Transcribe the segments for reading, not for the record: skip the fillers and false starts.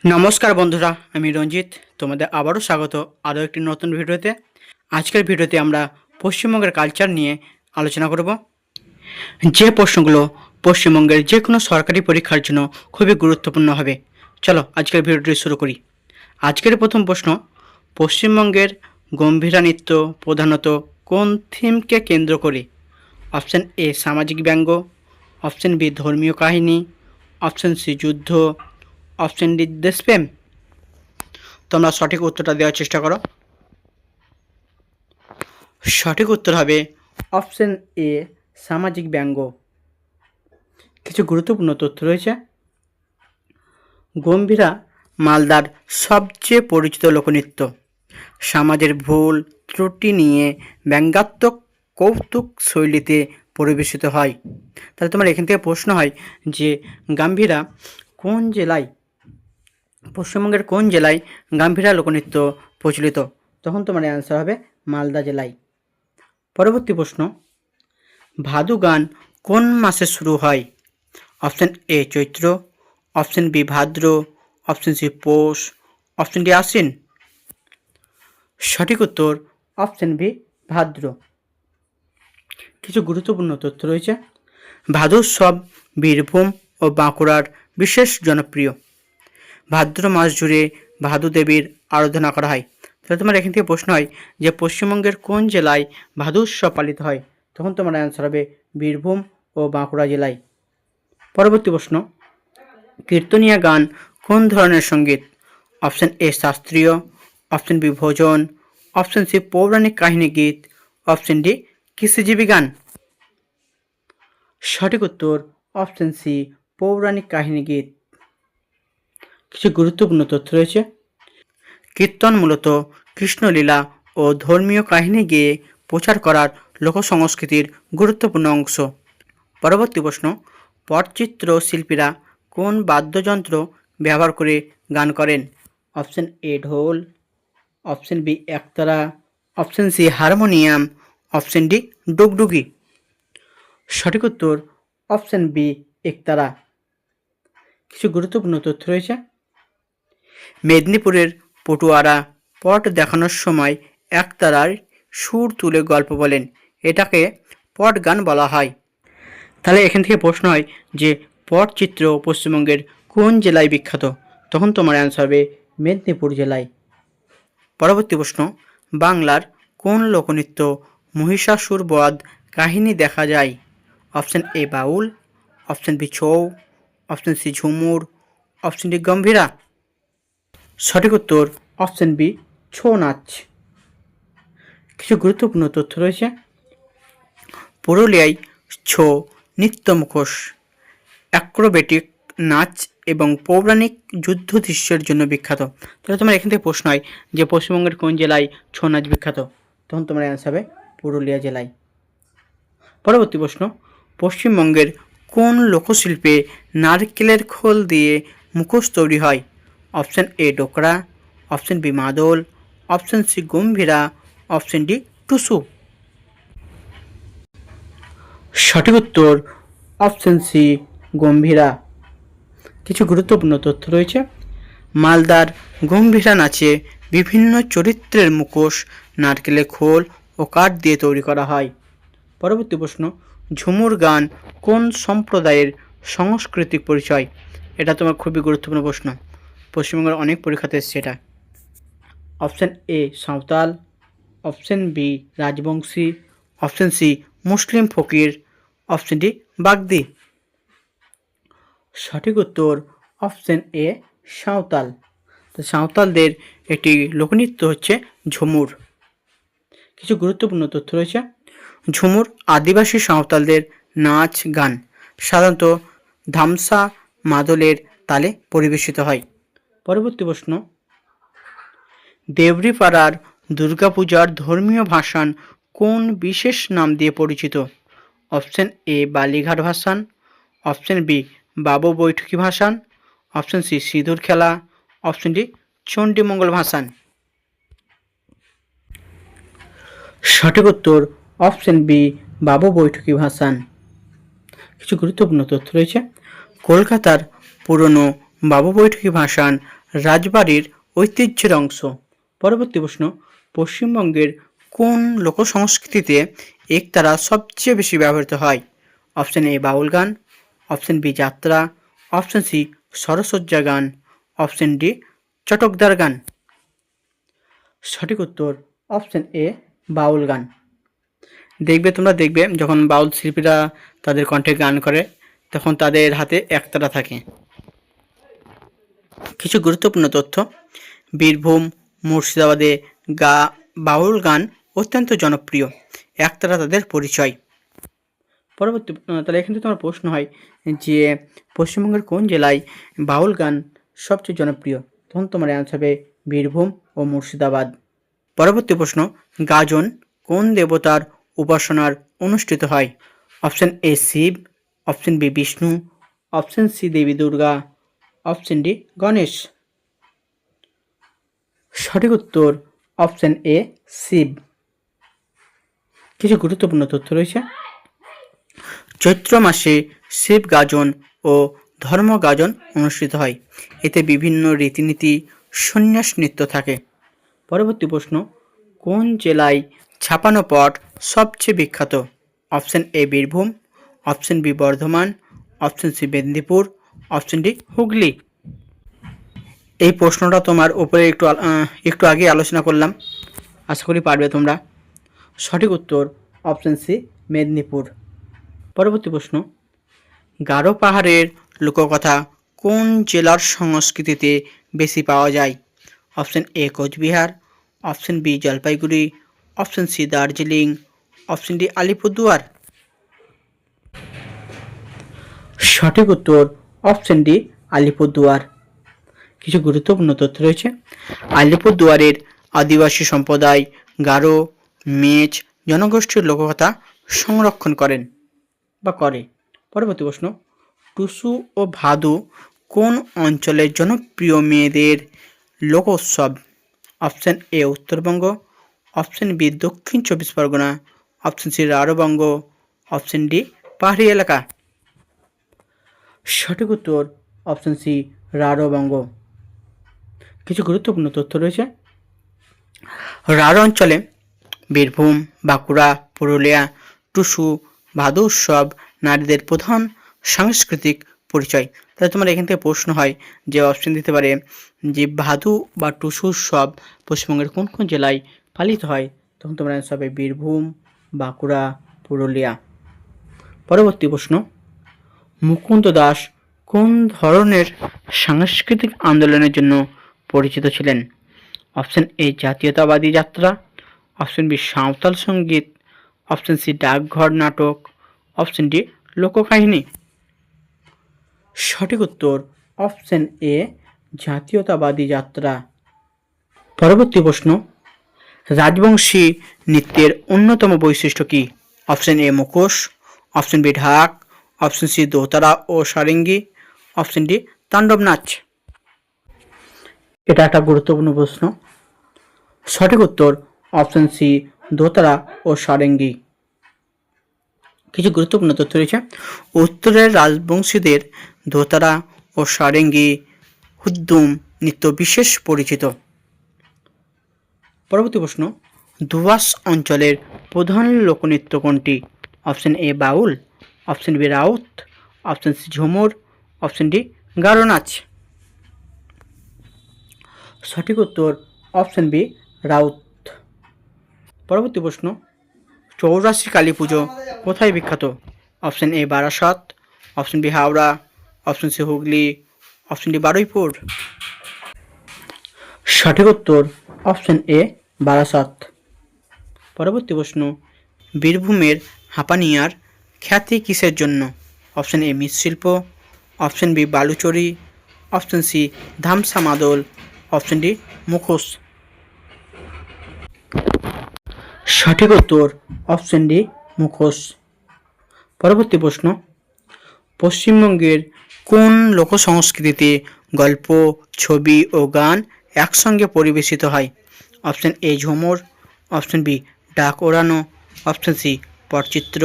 নমস্কার বন্ধুরা, আমি রঞ্জিত। তোমাদের আবারও স্বাগত আরও একটি নতুন ভিডিওতে। আজকের ভিডিওতে আমরা পশ্চিমবঙ্গের কালচার নিয়ে আলোচনা করব, যে প্রশ্নগুলো পশ্চিমবঙ্গের যে কোনো সরকারি পরীক্ষার জন্য খুবই গুরুত্বপূর্ণ হবে। চলো আজকের ভিডিওটি শুরু করি। আজকের প্রথম প্রশ্ন, পশ্চিমবঙ্গের গম্ভীরা নৃত্য প্রধানত কোন থিমকে কেন্দ্র করে? অপশান এ সামাজিক ব্যঙ্গ, অপশান বি ধর্মীয় কাহিনী, অপশান সি যুদ্ধ, অপশান ডি দেশপ্রেম। তোমরা সঠিক উত্তরটা দেওয়ার চেষ্টা করো। সঠিক উত্তর হবে অপশান এ সামাজিক ব্যঙ্গ। কিছু গুরুত্বপূর্ণ তথ্য রয়েছে। গম্ভীরা মালদার সবচেয়ে পরিচিত লোকনৃত্য। সমাজের ভুল ত্রুটি নিয়ে ব্যঙ্গাত্মক কৌতুক শৈলীতে পরিবেশিত হয়। তাহলে তোমার এখান থেকে প্রশ্ন হয় যে গম্ভীরা কোন জেলায়, পশ্চিমবঙ্গের কোন জেলায় গম্ভীরা লোকনৃত্য প্রচলিত? তখন তোমার অ্যান্সার হবে মালদা জেলায়। পরবর্তী প্রশ্ন, ভাদু গান কোন মাসে শুরু হয়? Option A Chaitra, option B Bhadra, option C Poush, option D Ashwin. সঠিক উত্তর অপশান বি ভাদ্র। কিছু গুরুত্বপূর্ণ তথ্য রয়েছে। ভাদুৎসব বীরভূম ও বাঁকুড়ার বিশেষ জনপ্রিয়। ভাদ্র মাস জুড়ে ভাদু দেবীর আরাধনা করা হয়। তাহলে তোমার এখান থেকে প্রশ্ন হয় যে পশ্চিমবঙ্গের কোন জেলায় ভাদু উৎসব পালিত হয়? তখন তোমার অ্যান্সার হবে বীরভূম ও বাঁকুড়া জেলায়। পরবর্তী প্রশ্ন, কীর্তনিয়া গান কোন ধরনের সঙ্গীত? অপশান এ শাস্ত্রীয়, অপশান বি ভজন, অপশান সি পৌরাণিক কাহিনী গীত, অপশান ডি কৃষিজীবী গান। সঠিক উত্তর অপশান সি পৌরাণিক কাহিনী গীত। কিছু গুরুত্বপূর্ণ তথ্য রয়েছে। কীর্তন মূলত কৃষ্ণলীলা ও ধর্মীয় কাহিনী গেয়ে প্রচার করার লোকসংস্কৃতির গুরুত্বপূর্ণ অংশ। পরবর্তী প্রশ্ন, পটচিত্র শিল্পীরা কোন বাদ্যযন্ত্র ব্যবহার করে গান করেন? Option A dhol, option B ektara, option C harmonium, option D ডুগডুগি। সঠিক উত্তর অপশান বি একতারা। কিছু গুরুত্বপূর্ণ তথ্য রয়েছে। মেদিনীপুরের পটুয়ারা পট দেখানোর সময় একতারার সুর তুলে গল্প বলেন, এটাকে পট গান বলা হয়। তাহলে এখান থেকে প্রশ্ন হয় যে পটচিত্র পশ্চিমবঙ্গের কোন জেলায় বিখ্যাত? তখন তোমার অ্যান্সার হবে মেদিনীপুর জেলায়। পরবর্তী প্রশ্ন, বাংলার কোন লোকনৃত্য মহিষাসুর বধ কাহিনী দেখা যায়? Option A Baul, option B Chhau, option C Jhumur, option D Gambhira. সঠিক উত্তর অপশান বি ছৌ নাচ। কিছু গুরুত্বপূর্ণ তথ্য রয়েছে। পুরুলিয়ায় ছৌ নৃত্য মুখোশ, অ্যাক্রোবেটিক নাচ এবং পৌরাণিক যুদ্ধ দৃশ্যের জন্য বিখ্যাত। তাহলে তোমার এখান থেকে প্রশ্ন হয় যে পশ্চিমবঙ্গের কোন জেলায় ছৌ নাচ বিখ্যাত? তখন তোমার অ্যান্সার হবে পুরুলিয়া জেলায়। পরবর্তী প্রশ্ন, পশ্চিমবঙ্গের কোন লোকশিল্পে নারকেলের খোল দিয়ে মুখোশ তৈরি হয়? Option A Dokra, option B madal, option C Gambhira, option D Tusu. সঠিক উত্তর অপশান সি গম্ভীরা। কিছু গুরুত্বপূর্ণ তথ্য রয়েছে। মালদার গম্ভীরা নাচে বিভিন্ন চরিত্রের মুখোশ নারকেলের খোল ও কাঠ দিয়ে তৈরি করা হয়। পরবর্তী প্রশ্ন, ঝুমুর গান কোন সম্প্রদায়ের সাংস্কৃতিক পরিচয়? এটা তোমার খুবই গুরুত্বপূর্ণ প্রশ্ন, পশ্চিমবঙ্গের অনেক পরীক্ষাতে এসছে এটা। Option A Santhal, option B Rajbanshi, option C Muslim ফকির, অপশান ডি বাগদি। সঠিক উত্তর অপশান এ সাঁওতাল। তো সাঁওতালদের একটি লোকনৃত্য হচ্ছে ঝুমুর। কিছু গুরুত্বপূর্ণ তথ্য রয়েছে। ঝুমুর আদিবাসী সাঁওতালদের নাচ গান, সাধারণত ধামসা মাদলের তালে পরিবেশিত হয়। পরবর্তী প্রশ্ন, দেবরিপাড়ার দুর্গাপূজার ধর্মীয় ভাসান কোন বিশেষ নাম দিয়ে পরিচিত? অপশান এ বালিঘাট ভাসান, অপশান বি বাবু বৈঠকি ভাসান, অপশান সি সিঁদুর খেলা, অপশান ডি চণ্ডীমঙ্গল ভাসান। সঠিক উত্তর অপশান বি বাবু বৈঠকি ভাসান। কিছু গুরুত্বপূর্ণ তথ্য রয়েছে। কলকাতার পুরনো বাবু বৈঠকি ভাসান রাজবাড়ির ঐতিহ্যের অংশ। পরবর্তী প্রশ্ন, পশ্চিমবঙ্গের কোন লোকসংস্কৃতিতে একতারা সবচেয়ে বেশি ব্যবহৃত হয়? অপশন এ বাউল গান, অপশন বি যাত্রা, অপশন সি সরসজ্জা গান, অপশন ডি চটকদার গান। সঠিক উত্তর অপশন এ বাউল গান। তোমরা দেখবে যখন বাউল শিল্পীরা তাদের কণ্ঠে গান করে তখন তাদের হাতে একতারা থাকে। কিছু গুরুত্বপূর্ণ তথ্য, বীরভূম মুর্শিদাবাদে বাউল গান অত্যন্ত জনপ্রিয়, একতারা তাদের পরিচয়। পরবর্তী তাহলে এখান থেকে তোমার প্রশ্ন হয় যে পশ্চিমবঙ্গের কোন জেলায় বাউল গান সবচেয়ে জনপ্রিয়? তখন তোমার অ্যান্সার হবে বীরভূম ও মুর্শিদাবাদ। পরবর্তী প্রশ্ন, গাজন কোন দেবতার উপাসনার অনুষ্ঠিত হয়? Option A Shiva, option B Vishnu, option C Devi Durga, option D Ganesh. সঠিক উত্তর অপশন এ শিব। কিছু গুরুত্বপূর্ণ তথ্য রয়েছে, চৈত্র মাসে শিব গাজন ও ধর্ম গাজন অনুষ্ঠিত হয়, এতে বিভিন্ন রীতিনীতি সন্ন্যাস নৃত্য থাকে। পরবর্তী প্রশ্ন, কোন জেলায় ছাপানো পট সবচেয়ে বিখ্যাত? Option A Birbhum, option B Bardhaman, option C Medinipur, option D Hooghly. এই প্রশ্নটা তোমার উপরে একটু আগে আলোচনা করলাম, আশা করি পারবে তোমরা। সঠিক উত্তর অপশন সি মেদিনীপুর। পরবর্তী প্রশ্ন, গারো পাহাড়ের লোককথা কোন জেলার সংস্কৃতিতে বেশি পাওয়া যায়? Option A Cooch Behar, option B Jalpaiguri, option C Darjeeling, option D Alipurduar. সঠিক উত্তর অপশন ডি আলিপুরদুয়ার। কিছু গুরুত্বপূর্ণ তথ্য রয়েছে, আলিপুরদুয়ারের আদিবাসী সম্প্রদায় গারো মেচ জনগোষ্ঠীর লোককথা সংরক্ষণ করেন বা করে। পরবর্তী প্রশ্ন, টুসু ও ভাদু কোন অঞ্চলের জনপ্রিয় মেয়েদের লোক উৎসব? Option A Uttarbanga, option B Dakshin Chabbish Pargana, option C Rarhbanga, option D পাহাড়ি এলাকা। সঠিক উত্তর অপশন সি রাঢ়বঙ্গ। কিছু গুরুত্বপূর্ণ তথ্য রয়েছে, রাঢ় অঞ্চলে বীরভূম বাঁকুড়া পুরুলিয়া টুসু ভাদু উৎসব নারীদের প্রধান সাংস্কৃতিক পরিচয়। তাহলে তোমার এখান থেকে প্রশ্ন হয় যে অপশন দিতে পারে যে ভাদু বা টুসু উৎসব পশ্চিমবঙ্গের কোন কোন জেলায় পালিত হয়? তখন তোমার অ্যান্সার হবে বীরভূম বাঁকুড়া পুরুলিয়া। পরবর্তী প্রশ্ন, মুকুন্দ দাস কোন ধরনের সাংস্কৃতিক আন্দোলনের জন্য পরিচিত ছিলেন? অপশন এ জাতীয়তাবাদী যাত্রা, অপশন বি সাঁওতাল সঙ্গীত, অপশন সি ডাকঘর নাটক, অপশন ডি লোককাহিনী। সঠিক উত্তর অপশন এ জাতীয়তাবাদী যাত্রা। পরবর্তী প্রশ্ন, রাজবংশী নৃত্যের অন্যতম বৈশিষ্ট্য কি? অপশন এ মুখোশ, অপশন বি ঢাক, অপশন সি দোতারা ও সারেঙ্গি, অপশন ডি তাণ্ডব নাচ। এটা একটা গুরুত্বপূর্ণ প্রশ্ন। সঠিক উত্তর অপশন সি দোতারা ও সারেঙ্গি। কিছু গুরুত্বপূর্ণ তথ্য রয়েছে, উত্তরের রাজবংশীদের দোতারা ও সারেঙ্গি হুদ্দুম নৃত্য বিশেষ পরিচিত। পরবর্তী প্রশ্ন, দোয়াস অঞ্চলের প্রধান লোকনৃত্য কোনটি? Option A Baul, option B Raut, option C Jhumur, option D Garo নাচ। সঠিক উত্তর অপশন বি রাউত। পরবর্তী প্রশ্ন, চৌরাশি কালী পুজো কোথায় বিখ্যাত? Option A Barasat, option B Howrah, option C Hooghly, option D Baruipur. সঠিক উত্তর অপশন এ বারাসাত। পরবর্তী প্রশ্ন, বীরভূমের হাপানিয়ার খ্যাতি কিসের জন্য? অপশন এ মৃৎশিল্প, option B Baluchari, option C dhamsa madal, option D মুখোশ। সঠিক উত্তর অপশন ডি মুখোশ। পরবর্তী প্রশ্ন, পশ্চিমবঙ্গের কোন লোকসংস্কৃতিতে গল্প ছবি ও গান একসঙ্গে পরিবেশিত হয়? অপশন এ ঝুমুর, অপশন বি ডাক ওড়ানো, অপশন সি পটচিত্র,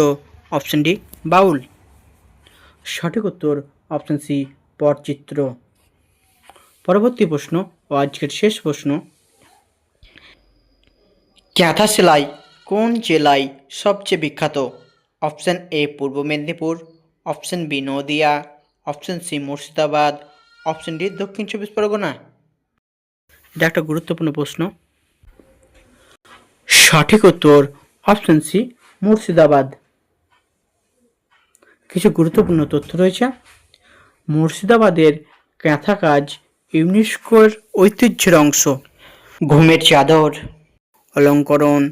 অপশন ডি বাউল। সঠিক উত্তর অপশন সি পটচিত্র। পরবর্তী প্রশ্ন ও আজকের শেষ প্রশ্ন, কাঁথা সেলাই কোন জেলায় সবচেয়ে বিখ্যাত? Option A Purba Medinipur, option B Nadia, option C Murshidabad, option D Dakshin Chabbish Pargana. এটা একটা গুরুত্বপূর্ণ প্রশ্ন। সঠিক উত্তর অপশান সি মুর্শিদাবাদ। কিছু গুরুত্বপূর্ণ তথ্য রয়েছে। মুর্শিদাবাদের কাঁথা কাজ ইউনেস্কোর ঐতিহ্যের অংশ। ঘুমের চাদর, অলঙ্করণ,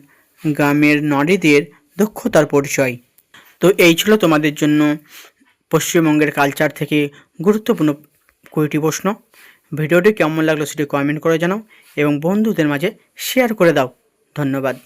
গ্রামের নারীদের দক্ষতার পরিচয়। তো এই ছিল তোমাদের জন্য পশ্চিমবঙ্গের কালচার থেকে গুরুত্বপূর্ণ 20টি প্রশ্ন। ভিডিওটি কেমন লাগলো সেটি কমেন্ট করে জানাও এবং বন্ধুদের মাঝে শেয়ার করে দাও। ধন্যবাদ।